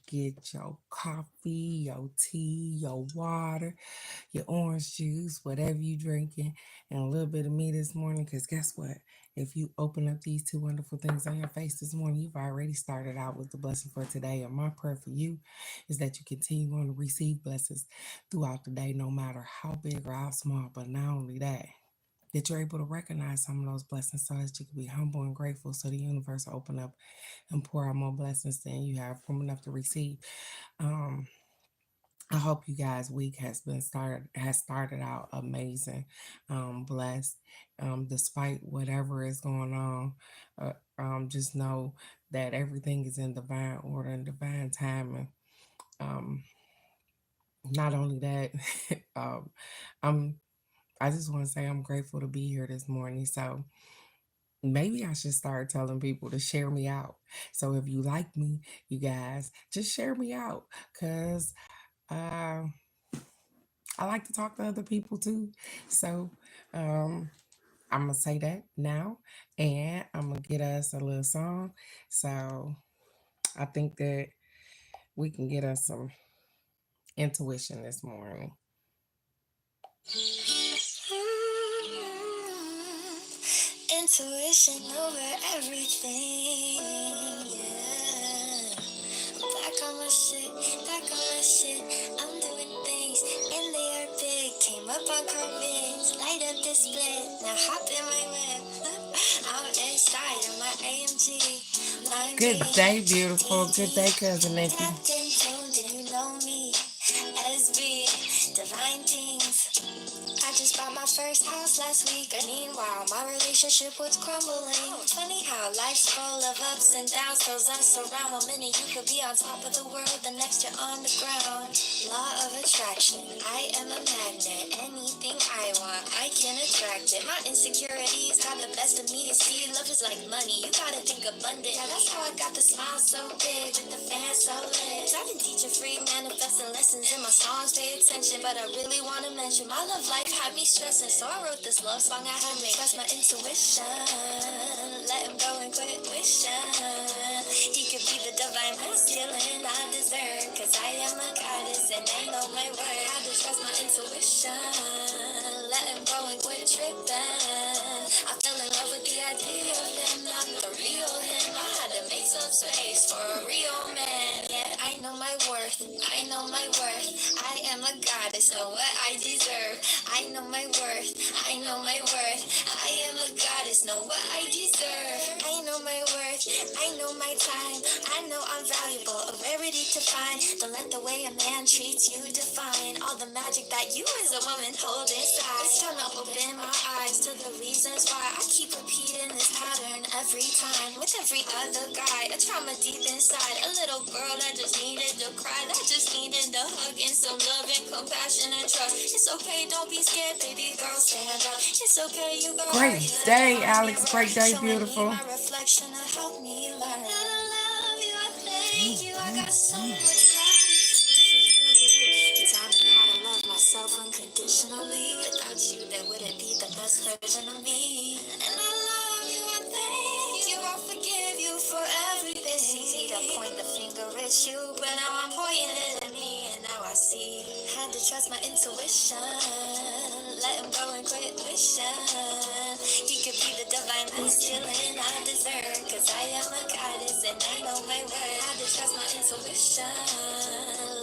get your coffee, your tea, your water, your orange juice, whatever you drinking, and a little bit of me this morning. Because guess what? If you open up these two wonderful things on your face this morning, you've already started out with the blessing for today. And my prayer for you is that you continue on to receive blessings throughout the day, no matter how big or how small. But not only that you're able to recognize some of those blessings so that you can be humble and grateful so the universe will open up and pour out more blessings than you have room enough to receive. Um, I hope you guys' week has started out amazing, blessed, despite whatever is going on. Just know that everything is in divine order and divine timing. Um, Not only that, um, I'm. I just want to say I'm grateful to be here this morning. So maybe I should start telling people to share me out. So if you like me, you guys, just share me out, cause. Uh, I like to talk to other people too. So um, I'm going to say that now and I'm going to get us a little song. So I think that we can get us some intuition this morning. Intuition over everything. Yeah. Back on my shit, back on my shit. I'm doing things and they are big. Came up on Corvettes, light up the split. Now hop in my whip. I'm inside of my AMG. My Good day, beautiful. Good day, cousin Nikki. tapped in, tuned, and you know me. SB, divine things. I just bought my first house last week. And meanwhile, my relationship was crumbling. Funny how life's full of ups and downs. Those us around. One minute you could be on top of the world, the next you're on the ground. Law of attraction. I am a magnet. Anything I want, I can attract it. My insecurities got the best of me. See, love is like money. You gotta think abundant. Yeah, that's how I got the smile so big with the fans so lit. I've been teaching free manifesting lessons in my songs. Pay attention, but I really wanna mention my love life had me stressing, so I wrote this love song. I had to trust my intuition, let him go and quit wishing he could be the divine masculine I deserve, cause I am a goddess and I know my worth. I had to trust my intuition, let him go and quit tripping. I fell in love with the idea of him, not the real him. I had to make some space for a real man. Yeah, I know my worth, I know my worth. I am a goddess, know what I deserve. I know my worth, I know my worth. I am a goddess, know what I deserve. I know my worth, I know my time. I know I'm valuable, a rarity to find. Don't let the way a man treats you define all the magic that you as a woman hold inside. It's time to open my eyes to the reasons why I keep repeating this pattern every time. With every other guy, a trauma deep inside. A little girl that just needed to cry, that just needed a hug and some love and compassion and trust. It's okay, don't be scared, baby girl, stand up. It's okay, you got Great day, Alex. Great day, beautiful. my reflection to help me learn. And I love you, I thank you, I got so much gratitude for you. You taught me how to love myself unconditionally. Without you, there wouldn't be the best version of me. And I love you, I thank you, I forgive you for everything. It's easy to point the finger at you, but now I'm pointing it at me, and now I see. Had to trust my intuition, let him go and quit wishing he could be the divine masculine I deserve, cause I am a goddess and I know my worth. Had to trust my intuition,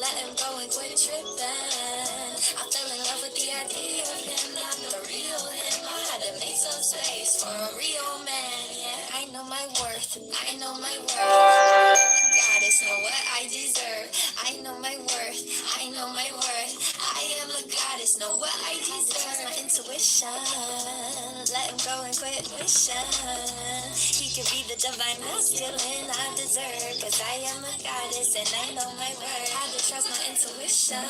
let him go and quit tripping. I fell in love with the idea of him, not the real him. I had to make some space for a real man. Yeah, I know my worth, I know my worth. I'm a goddess, know what I deserve. I know my worth, I know my worth. I am a goddess, know what I deserve. My intuition, let him go and quit wishing he could be the divine masculine I deserve, cause I am a goddess and I know my worth. Had to trust my intuition,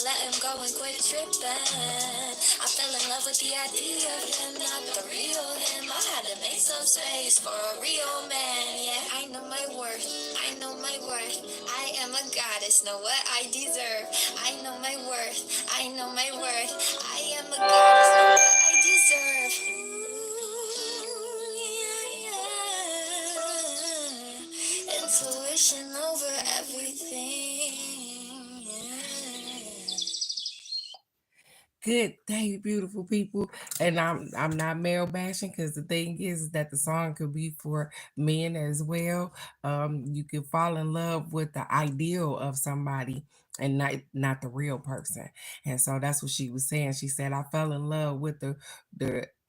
let him go and quit tripping. I fell in love with the idea of him, not the real him. I had to make some space for a real man. Yeah, I know my worth, I know my worth. I am a goddess, know what I deserve. I know my worth, I know my worth. I am a goddess, know what I deserve. Ooh, yeah, yeah. Intuition over everything. Good day, beautiful people. And I'm not male bashing because the thing is that the song could be for men as well. You can fall in love with the ideal of somebody and not the real person. And so that's what she was saying. She said, I fell in love with the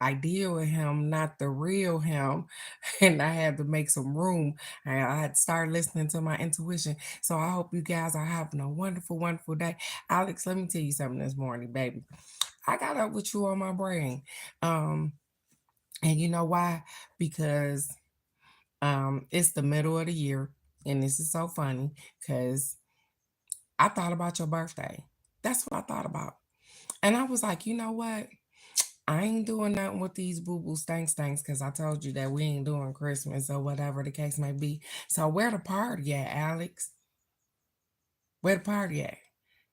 ideal of him, not the real him. And I had to make some room. And I had to start listening to my intuition. So I hope you guys are having a wonderful, wonderful day. Alex, let me tell you something this morning, baby. I got up with you on my brain. Um, and you know why? Because it's the middle of the year, and this is so funny because I thought about your birthday. That's what I thought about. And I was like, you know what? I ain't doing nothing with these boo boo stanks because I told you that we ain't doing Christmas or whatever the case may be. So where the party at, Alex? Where the party at?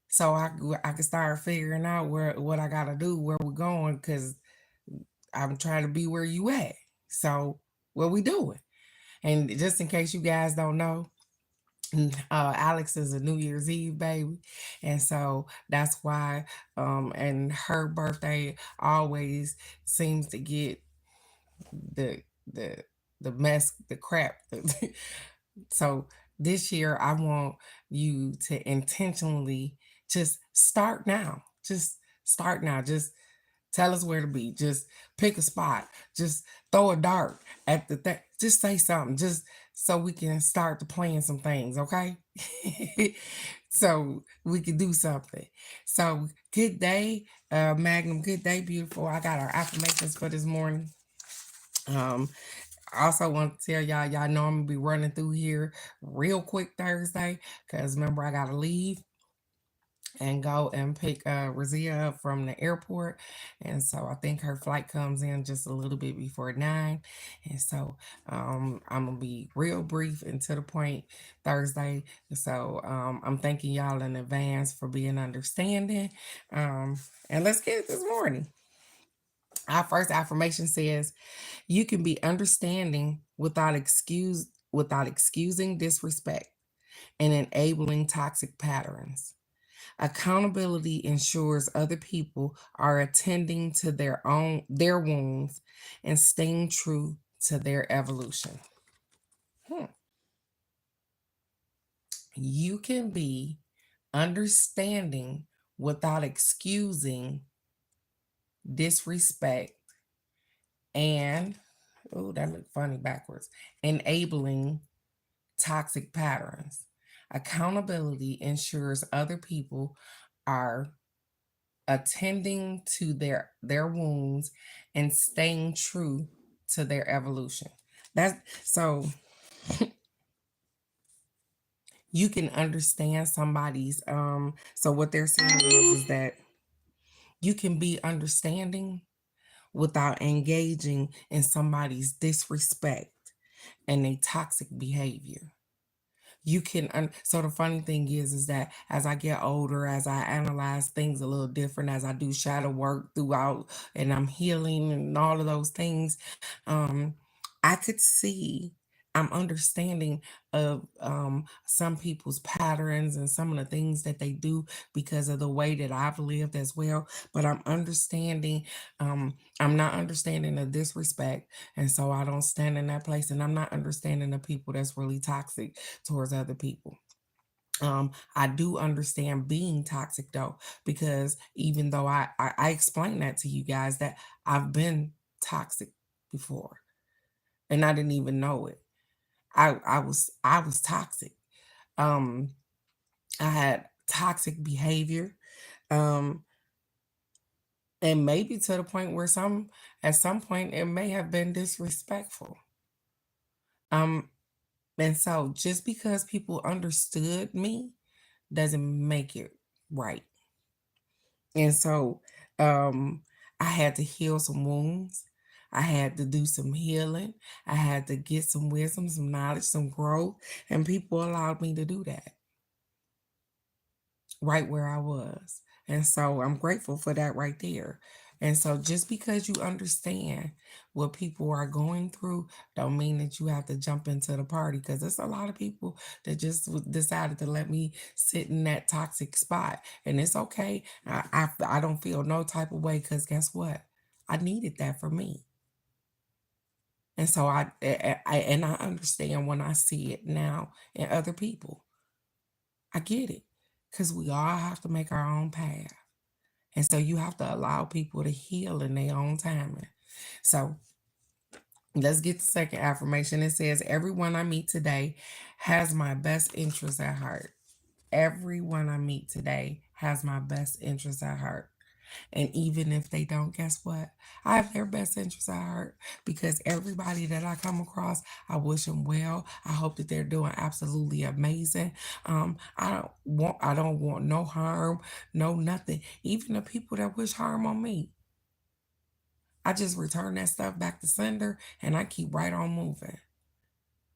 So I can start figuring out what I gotta do, where we're going, because I'm trying to be where you at. So what we doing? And just in case you guys don't know, Alex is a New Year's Eve baby, and so that's why. And her birthday always seems to get the the the mess, the crap. So this year, I want you to intentionally just start now. Just start now. Just tell us where to be. Just pick a spot. Just throw a dart at the thing. Just say something. Just so we can start to plan some things, okay? So we can do something. So good day, Magnum. Good day, beautiful. I got our affirmations for this morning. I also want to tell y'all know I'm gonna be running through here real quick Thursday, because remember I gotta leave and go and pick Razia up from the airport. And so I think her flight comes in just a little bit before 9. And so I'm going to be real brief and to the point Thursday. So I'm thanking y'all in advance for being understanding. And let's get it this morning. Our first affirmation says, you can be understanding without excusing disrespect and enabling toxic patterns. Accountability ensures other people are attending to their wounds and staying true to their evolution. You can be understanding without excusing disrespect and oh, that looked funny backwards. Enabling toxic patterns. Accountability ensures other people are attending to their wounds and staying true to their evolution. That's so you can understand somebody's so what they're saying is that you can be understanding without engaging in somebody's disrespect and a toxic behavior. You can so the funny thing is that as I get older, as I analyze things a little different, as I do shadow work throughout and I'm healing and all of those things, I could see I'm understanding of some people's patterns and some of the things that they do because of the way that I've lived as well. But I'm not understanding the disrespect, and so I don't stand in that place. And I'm not understanding the people that's really toxic towards other people. I do understand being toxic though, because even though I explained that to you guys that I've been toxic before and I didn't even know it. I was toxic. Um, I had toxic behavior. Um, and maybe to the point where at some point it may have been disrespectful. Um, and so just because people understood me doesn't make it right. And so I had to heal some wounds. I had to do some healing. I had to get some wisdom, some knowledge, some growth. And people allowed me to do that right where I was. And so I'm grateful for that right there. And so just because you understand what people are going through don't mean that you have to jump into the party, because there's a lot of people that just decided to let me sit in that toxic spot. And it's okay. I don't feel no type of way, because guess what? I needed that for me. And so I understand when I see it now in other people. I get it, because we all have to make our own path. And so you have to allow people to heal in their own timing. So let's get the second affirmation. It says, everyone I meet today has my best interest at heart. Everyone I meet today has my best interest at heart. And even if they don't, guess what? I have their best interest at heart, because everybody that I come across, I wish them well. I hope that they're doing absolutely amazing. I don't want no harm, no nothing. Even the people that wish harm on me, I just return that stuff back to sender and I keep right on moving.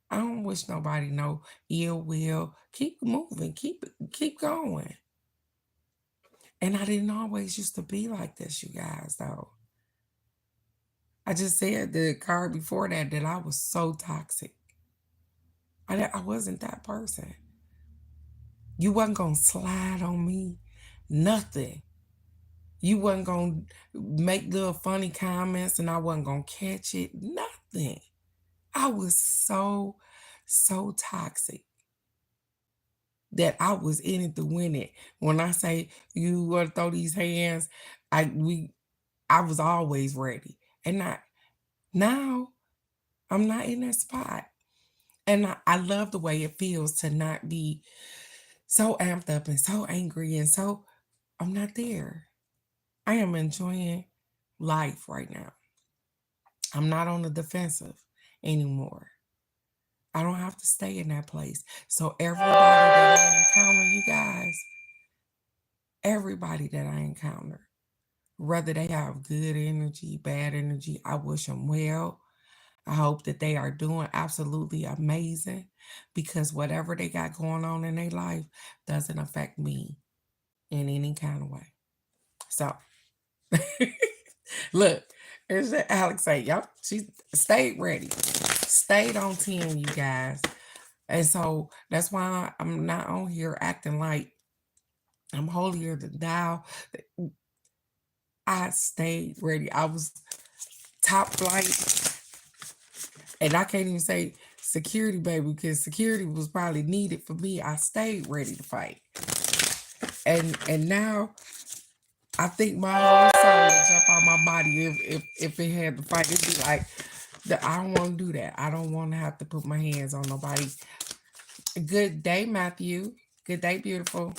I don't wish nobody no ill will. Keep moving, keep going. And I didn't always used to be like this, you guys, though. I just said the card before that I was so toxic. I wasn't that person. You wasn't gonna slide on me, nothing. You wasn't gonna make little funny comments and I wasn't gonna catch it, nothing. I was so toxic that I was in it to win it. When I say you want to throw these hands, I was always ready. And now I'm not in that spot. And I love the way it feels to not be so amped up and so angry, and so I'm not there. I am enjoying life right now. I'm not on the defensive anymore. I don't have to stay in that place. So everybody that I encounter, you guys, everybody that I encounter, whether they have good energy, bad energy, I wish them well. I hope that they are doing absolutely amazing, because whatever they got going on in their life doesn't affect me in any kind of way. So, look, there's that Alex say, y'all, she stayed ready, stayed on 10, you guys. And so that's why I'm not on here acting like I'm holier than thou. I stayed ready. I was top flight. And I can't even say security, baby, because security was probably needed for me. I stayed ready to fight. And now I think my whole soul would jump out my body if it had to fight. It'd be like, I don't want to do that. I don't want to have to put my hands on nobody. Good day, Matthew. Good day, beautiful.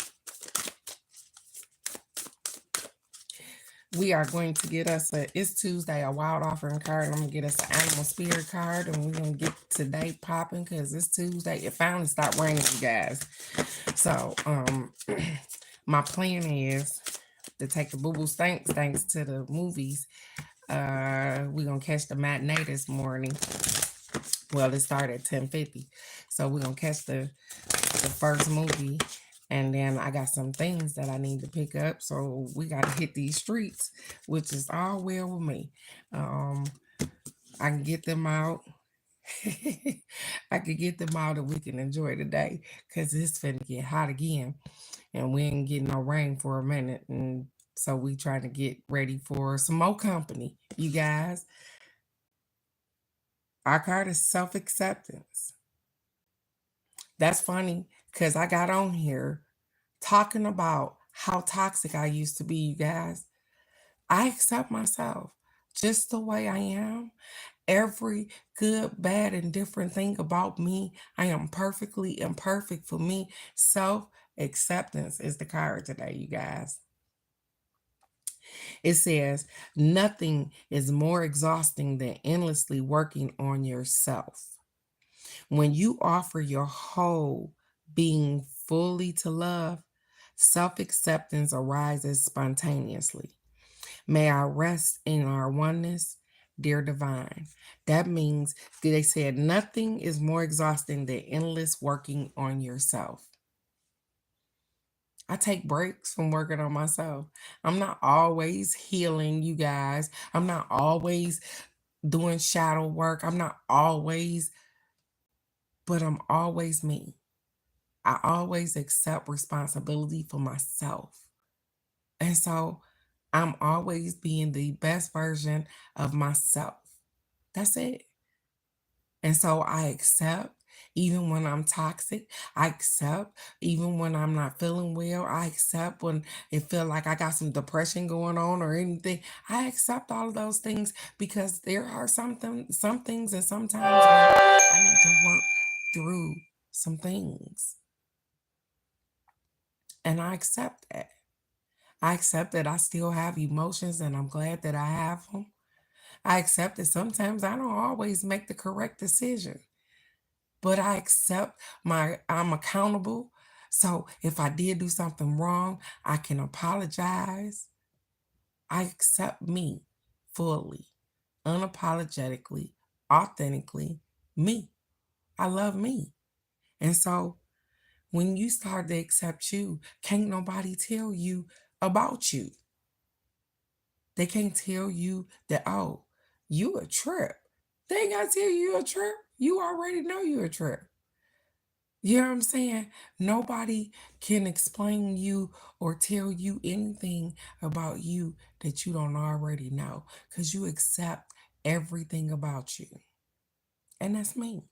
We are going to get us it's Tuesday, a wild offering card. I'm going to get us an animal spirit card, and we're going to get today popping because it's Tuesday. It finally stopped raining, you guys. So, my plan is to take the boo-boo thanks to the movies. We're going to catch the matinee this morning. Well, it started at 10:50. So we're going to catch the first movie. And then I got some things that I need to pick up. So we got to hit these streets, which is all well with me. I can get them out. I can get them out and we can enjoy the day, because it's finna get hot again. And we ain't getting no rain for a minute. And so we trying to get ready for some more company, you guys. Our card is self-acceptance. That's funny, because I got on here talking about how toxic I used to be, you guys. I accept myself just the way I am. Every good, bad, and different thing about me, I am perfectly imperfect for me. Self-acceptance is the card today, you guys. It says, nothing is more exhausting than endlessly working on yourself. When you offer your whole being fully to love, self-acceptance arises spontaneously. May I rest in our oneness, dear divine. That means they said nothing is more exhausting than endless working on yourself. I take breaks from working on myself. I'm not always healing, you guys. I'm not always doing shadow work. I'm not always, but I'm always me. I always accept responsibility for myself. And so I'm always being the best version of myself. That's it. And so I accept even when I'm toxic. I accept even when I'm not feeling well. I accept when it feel like I got some depression going on or anything. I accept all of those things because there are some things and sometimes when I need to work through some things. And I accept that. I accept that I still have emotions and I'm glad that I have them. I accept that sometimes I don't always make the correct decision, but I accept I'm accountable. So if I did do something wrong, I can apologize. I accept me fully, unapologetically, authentically, me. I love me. And so when you start to accept you, can't nobody tell you about you. They can't tell you that, oh, you a trip. They ain't gotta tell you a trip. You already know you a trip. You know what I'm saying? Nobody can explain you or tell you anything about you that you don't already know because you accept everything about you. And that's me.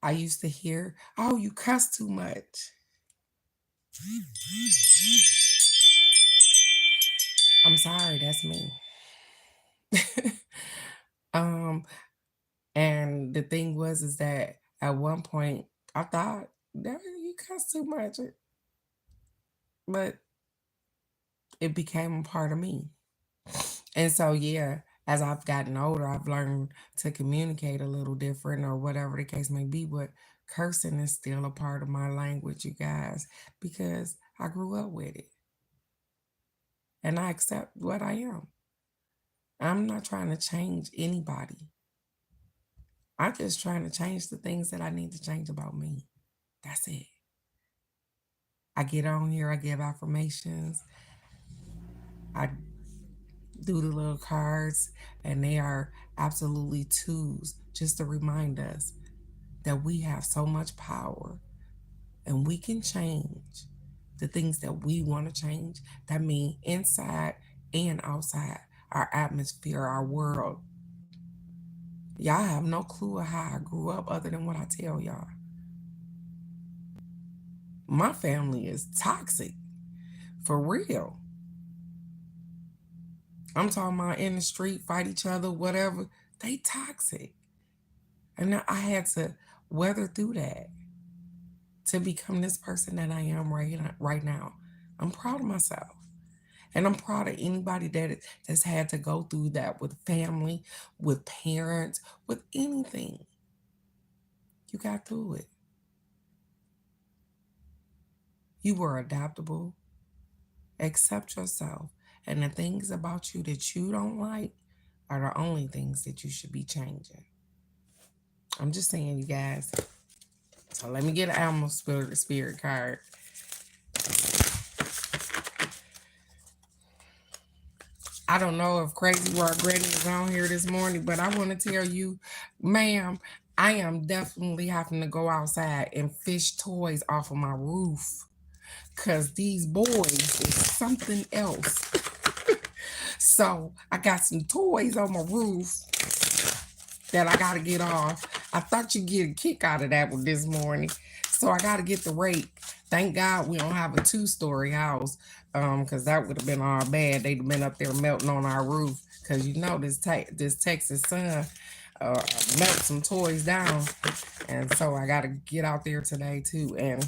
I used to hear, oh, you cuss too much. I'm sorry, that's me. um, and the thing was is that at one point I thought, "That- you cuss too much," but it became a part of me. And so, yeah, as I've gotten older, I've learned to communicate a little different or whatever the case may be. But cursing is still a part of my language, you guys, because I grew up with it and I accept what I am. I'm not trying to change anybody. I'm just trying to change the things that I need to change about me. That's it. I get on here, I give affirmations, I do the little cards, and they are absolutely tools just to remind us that we have so much power and we can change the things that we want to change. That means inside and outside our atmosphere, our world. Y'all have no clue of how I grew up other than what I tell y'all. My family is toxic for real. I'm talking about in the street, fight each other, whatever. They toxic. And I had to weather through that to become this person that I am right now. I'm proud of myself. And I'm proud of anybody that's had to go through that with family, with parents, with anything. You got through it. You were adaptable. Accept yourself. And the things about you that you don't like are the only things that you should be changing. I'm just saying, you guys. So let me get an animal spirit card. I don't know if Crazy Rock Granny is on here this morning, but I want to tell you, ma'am, I am definitely having to go outside and fish toys off of my roof. Cause these boys is something else. So I got some toys on my roof that I gotta get off. I thought you'd get a kick out of that one this morning. So I gotta get the rake. Thank God we don't have a 2-story house. Because that would have been all bad. They'd have been up there melting on our roof. Cause you know this Texas sun melt some toys down. And so I gotta get out there today too and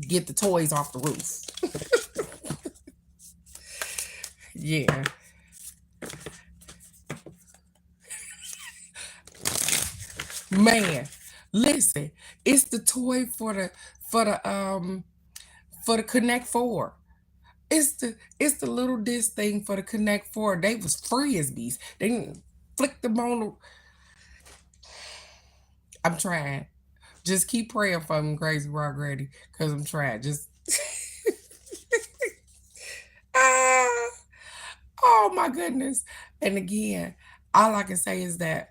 get the toys off the roof. Yeah. Man, listen, it's the toy for the for the Connect Four. It's the little disc thing for the Connect Four. They was frisbees. They didn't flick them on. I'm trying. Just keep praying for me, Crazy Rock Ready, because I'm trying. Just ah, oh my goodness. And again, all I can say is that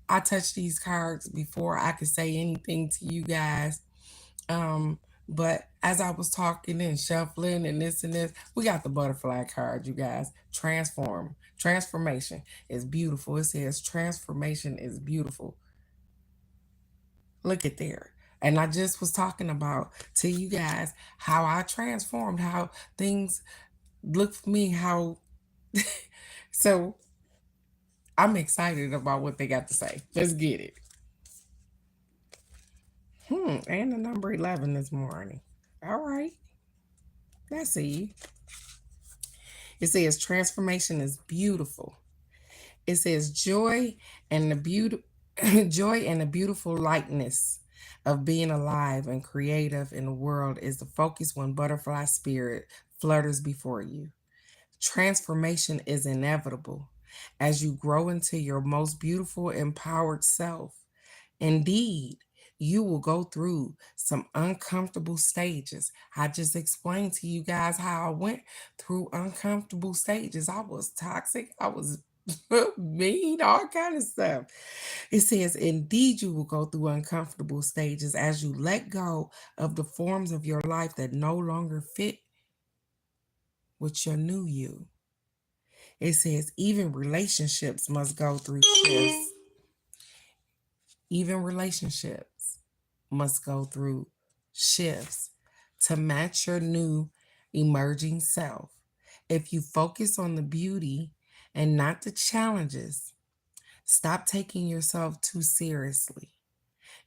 I touched these cards before I could say anything to you guys. Um, but as I was talking and shuffling and this, we got the butterfly card, you guys. Transformation is beautiful. It says transformation is beautiful. Look at there. And I just was talking about to you guys how I transformed, how things look for me, how so I'm excited about what they got to say. Let's get it. And the number 11 this morning. All right. Let's see. It says transformation is beautiful. It says joy and the beauty joy and the beautiful lightness of being alive and creative in the world is the focus when butterfly spirit flutters before you. Transformation is inevitable as you grow into your most beautiful, empowered self. Indeed, you will go through some uncomfortable stages. I just explained to you guys how I went through uncomfortable stages. I was toxic, I was mean, all kind of stuff. It says, indeed, you will go through uncomfortable stages as you let go of the forms of your life that no longer fit with your new you. It says, even relationships must go through shifts. Even relationships must go through shifts to match your new emerging self. If you focus on the beauty and not the challenges, stop taking yourself too seriously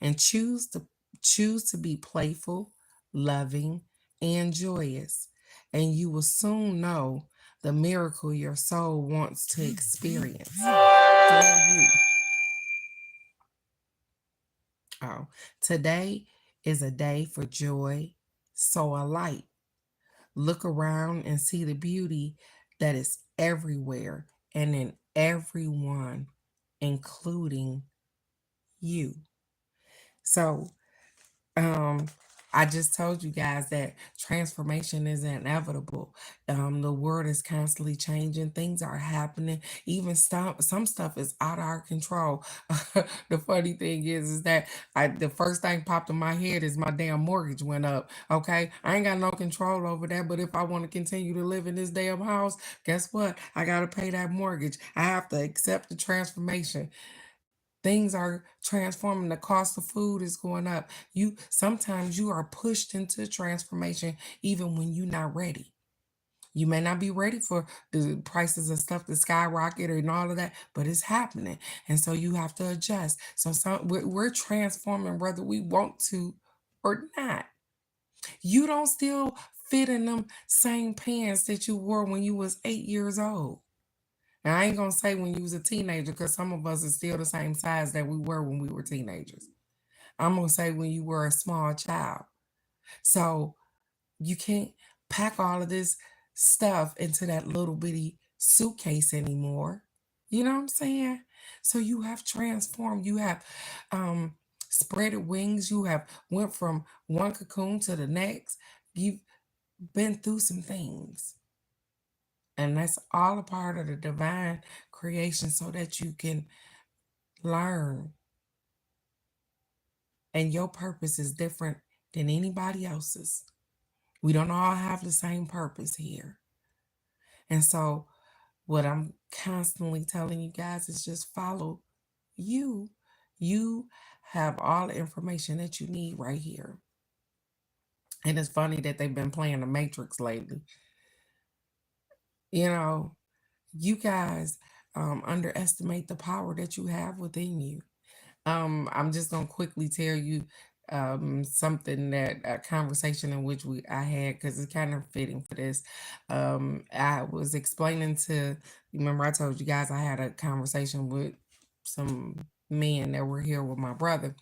and choose to be playful, loving, and joyous. And you will soon know the miracle your soul wants to experience through you. Oh, today is a day for joy, so a light. Look around and see the beauty that is everywhere and in everyone, including you. So, um, I just told you guys that transformation is inevitable. The world is constantly changing. Things are happening. Even some stuff is out of our control. The funny thing is that the first thing popped in my head is my damn mortgage went up. Okay, I ain't got no control over that. But if I want to continue to live in this damn house, guess what? I gotta pay that mortgage. I have to accept the transformation. Things are transforming. The cost of food is going up. You sometimes you are pushed into transformation even when you're not ready. You may not be ready for the prices of stuff to skyrocket and all of that, but it's happening, and so you have to adjust. So we're transforming whether we want to or not. You don't still fit in them same pants that you wore when you was 8 years old. Now, I ain't gonna say when you was a teenager, because some of us are still the same size that we were when we were teenagers. I'm gonna say when you were a small child. So you can't pack all of this stuff into that little bitty suitcase anymore. You know what I'm saying? So you have transformed. You have um spreaded wings. You have went from one cocoon to the next. You've been through some things. And that's all a part of the divine creation so that you can learn. And your purpose is different than anybody else's. We don't all have the same purpose here. And so, what I'm constantly telling you guys is just follow you. You have all the information that you need right here. And it's funny that they've been playing the Matrix lately. You know, you guys underestimate the power that you have within you. I'm just gonna quickly tell you something that a conversation in which I had because it's kind of fitting for this. I was explaining to remember I told you guys I had a conversation with some men that were here with my brother,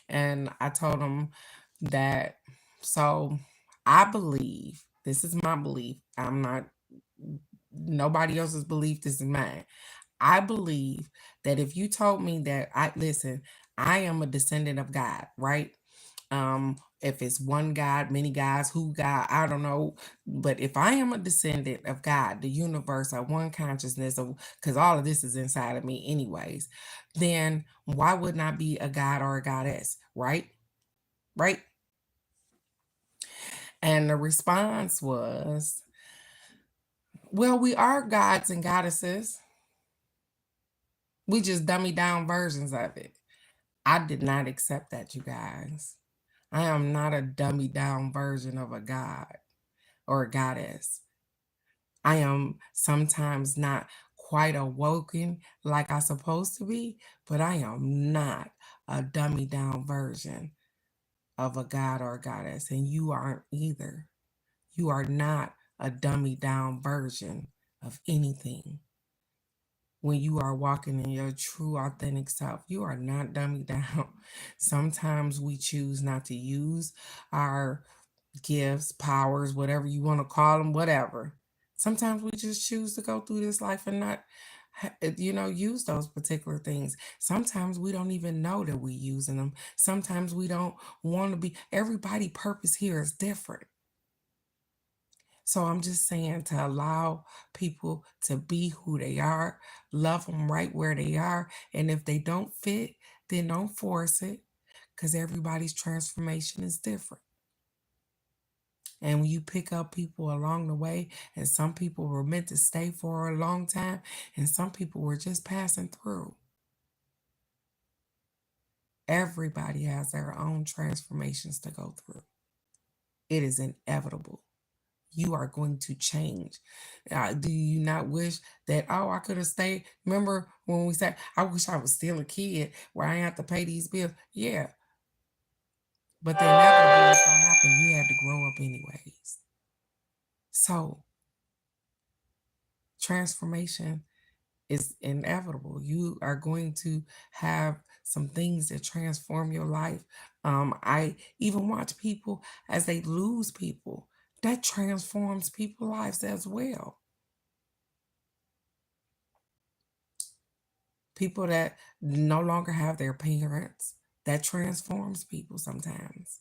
and I told them that so I believe this is my belief. I'm not nobody else's belief. This is mine. I believe that if you told me that I listen, I am a descendant of God, right? If it's one God, many gods, who God, I don't know. But if I am a descendant of God, the universe, or one consciousness, of because all of this is inside of me anyways, then why wouldn't I be a god or a goddess? Right? Right? And the response was, well, we are gods and goddesses. We just dummy down versions of it. I did not accept that, you guys. I am not a dummy down version of a god or a goddess. I am sometimes not quite awoken like I supposed to be, but I am not a dummy down version of a god or a goddess, and you aren't either. You are not a dummy down version of anything. When you are walking in your true authentic self, you are not dummy down. Sometimes we choose not to use our gifts, powers, whatever you want to call them, whatever. Sometimes we just choose to go through this life and not, use those particular things. Sometimes we don't even know that we're using them. Sometimes we don't want to be. Everybody' purpose here is different. So I'm just saying to allow people to be who they are, love them right where they are. And if they don't fit, then don't force it, because everybody's transformation is different. And when you pick up people along the way, and some people were meant to stay for a long time, and some people were just passing through. Everybody has their own transformations to go through. It is inevitable. You are going to change. Do you not wish that, oh, I could have stayed? Remember when we said, I wish I was still a kid where I have to pay these bills? Yeah. But the inevitable is going to happen. You had to grow up anyways. So transformation is inevitable. You are going to have some things that transform your life. I even watch people as they lose people. That transforms people's lives as well. People that no longer have their parents, that transforms people sometimes.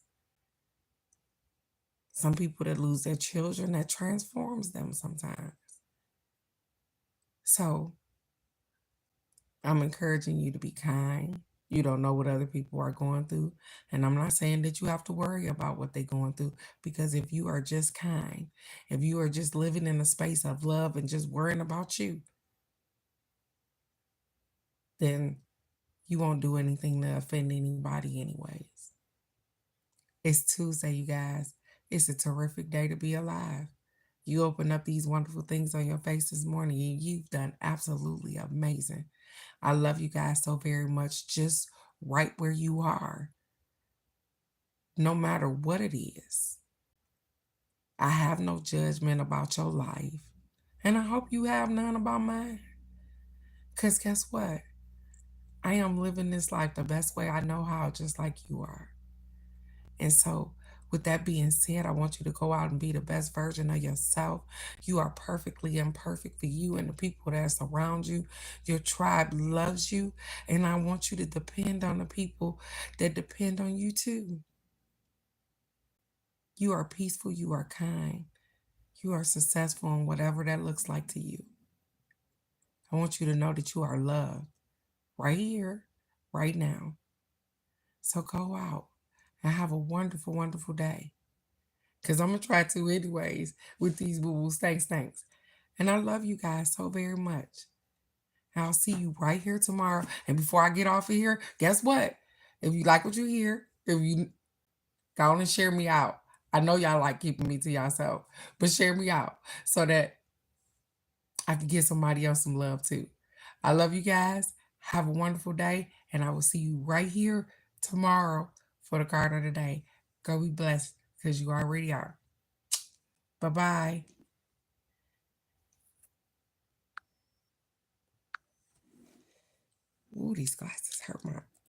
Some people that lose their children, that transforms them sometimes. So I'm encouraging you to be kind. You don't know what other people are going through. And I'm not saying that you have to worry about what they're going through, because if you are just kind, if you are just living in a space of love and just worrying about you, then you won't do anything to offend anybody anyways. It's Tuesday, you guys. It's a terrific day to be alive. You open up these wonderful things on your face this morning, and you've done absolutely amazing. I love you guys so very much, just right where you are, no matter what it is. I have no judgment about your life, and I hope you have none about mine. Because guess what? I am living this life the best way I know how, just like you are. And so, with that being said, I want you to go out and be the best version of yourself. You are perfectly imperfect for you and the people that surround you. Your tribe loves you. And I want you to depend on the people that depend on you too. You are peaceful. You are kind. You are successful in whatever that looks like to you. I want you to know that you are loved right here, right now. So go out and have a wonderful, wonderful day. Because I'm going to try to anyways with these boo-boos. Thanks. And I love you guys so very much. I'll see you right here tomorrow. And before I get off of here, guess what? If you like what you hear, if you go on and share me out. I know y'all like keeping me to yourself, but share me out so that I can give somebody else some love too. I love you guys. Have a wonderful day. And I will see you right here tomorrow for the card of the day. Go be blessed, because you already are. Bye-bye. Ooh, these glasses hurt my